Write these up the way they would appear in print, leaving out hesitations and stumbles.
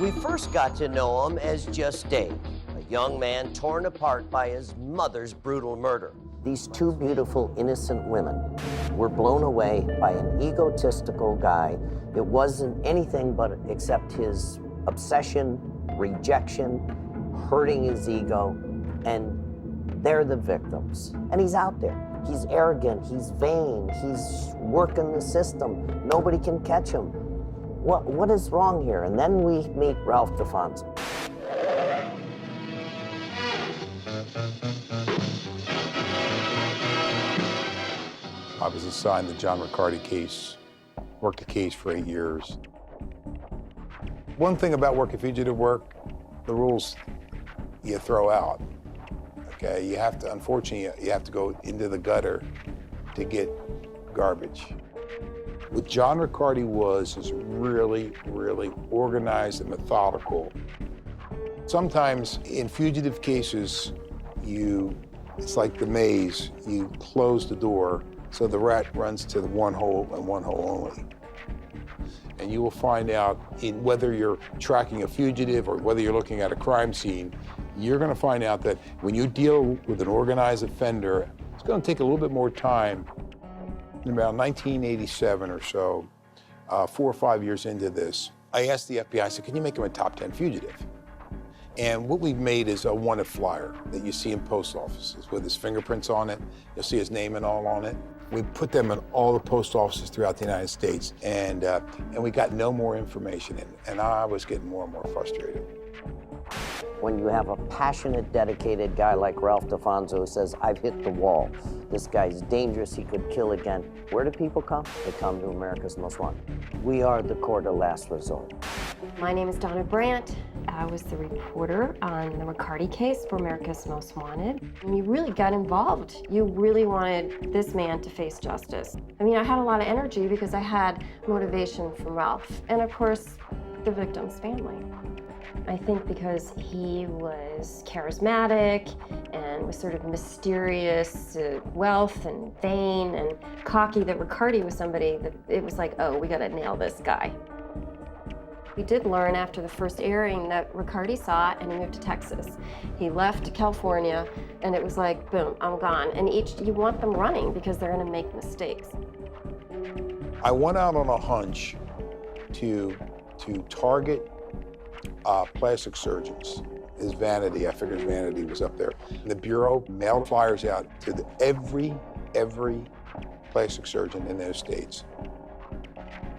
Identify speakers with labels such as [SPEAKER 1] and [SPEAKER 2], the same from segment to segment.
[SPEAKER 1] We first got to know him as just Dave, a young man torn apart by his mother's brutal murder. These two beautiful, innocent women were blown away by an egotistical guy. It wasn't anything but except his obsession, rejection, hurting his ego, and they're the victims. And he's out there. He's arrogant, he's vain, he's working the system. Nobody can catch him. What is wrong here? And then we meet Ralph DeFonso.
[SPEAKER 2] I was assigned the John Riccardi case, worked the case for 8 years. One thing about working fugitive work, the rules you throw out. Okay, you have to, unfortunately, you have to go into the gutter to get garbage. What John Riccardi was is really, really organized and methodical. Sometimes in fugitive cases, it's like the maze. You close the door so the rat runs to the one hole and one hole only. And you will find out whether you're tracking a fugitive or whether you're looking at a crime scene, you're going to find out that when you deal with an organized offender, it's going to take a little bit more time. In about 1987 or so, 4 or 5 years into this, I asked the FBI, I said, can you make him a top 10 fugitive? And what we've made is a wanted flyer that you see in post offices with his fingerprints on it. You'll see his name and all on it. We put them in all the post offices throughout the United States, and we got no more information, and I was getting more and more frustrated.
[SPEAKER 1] When you have a passionate, dedicated guy like Ralph DeFonso who says, I've hit the wall, this guy's dangerous, he could kill again, where do people come? They come to America's Most Wanted. We are the court of last resort.
[SPEAKER 3] My name is Donna Brandt. I was the reporter on the Riccardi case for America's Most Wanted. And you really got involved. You really wanted this man to face justice. I mean, I had a lot of energy because I had motivation from Ralph, and of course, the victim's family. I think because he was charismatic and was sort of mysterious, wealth and vain and cocky, that Riccardi was somebody that it was like, oh, we gotta nail this guy. We did learn after the first airing that Riccardi saw it and he moved to Texas. He left California and it was like, boom, I'm gone. And you want them running because they're gonna make mistakes.
[SPEAKER 2] I went out on a hunch to target plastic surgeons. His vanity, I figured his vanity was up there. And the Bureau mailed flyers out to every plastic surgeon in those states.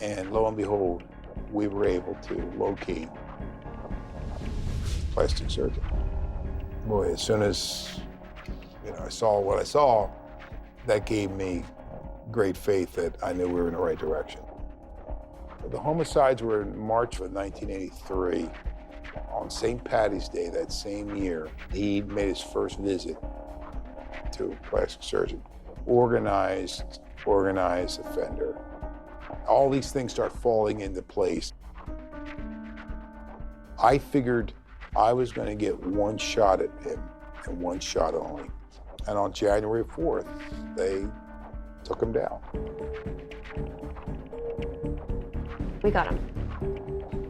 [SPEAKER 2] And lo and behold, we were able to locate plastic surgeon. Boy, as soon as I saw what I saw, that gave me great faith that I knew we were in the right direction. The homicides were in March of 1983. On St. Patty's Day that same year, he made his first visit to a plastic surgeon. Organized offender. All these things start falling into place. I figured I was going to get one shot at him, and one shot only. And on January 4th, they took him down.
[SPEAKER 3] We got him.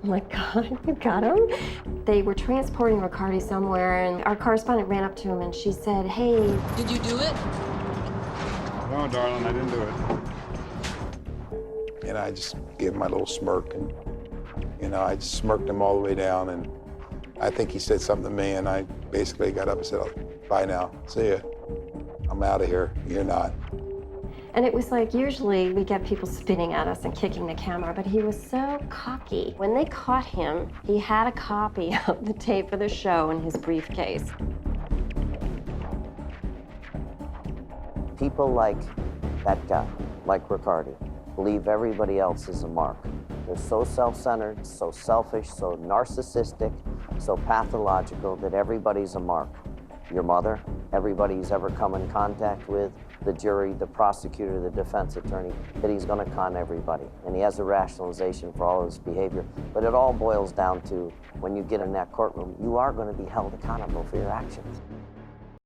[SPEAKER 3] Oh my God, you got him? They were transporting Riccardi somewhere, and our correspondent ran up to him and she said, hey.
[SPEAKER 4] Did you do it?
[SPEAKER 5] No, darling, I didn't do it.
[SPEAKER 2] And I just gave him my little smirk, and I just smirked him all the way down, and I think he said something to me, and I basically got up and said, oh, bye now, see ya. I'm out of here, you're not.
[SPEAKER 3] And it was like, usually we get people spitting at us and kicking the camera, but he was so cocky. When they caught him, he had a copy of the tape of the show in his briefcase.
[SPEAKER 1] People like that guy, like Riccardi, believe everybody else is a mark. They're so self-centered, so selfish, so narcissistic, so pathological that everybody's a mark. Your mother, everybody he's ever come in contact with, the jury, the prosecutor, the defense attorney, that he's going to con everybody. And he has a rationalization for all of his behavior. But it all boils down to, when you get in that courtroom, you are going to be held accountable for your actions.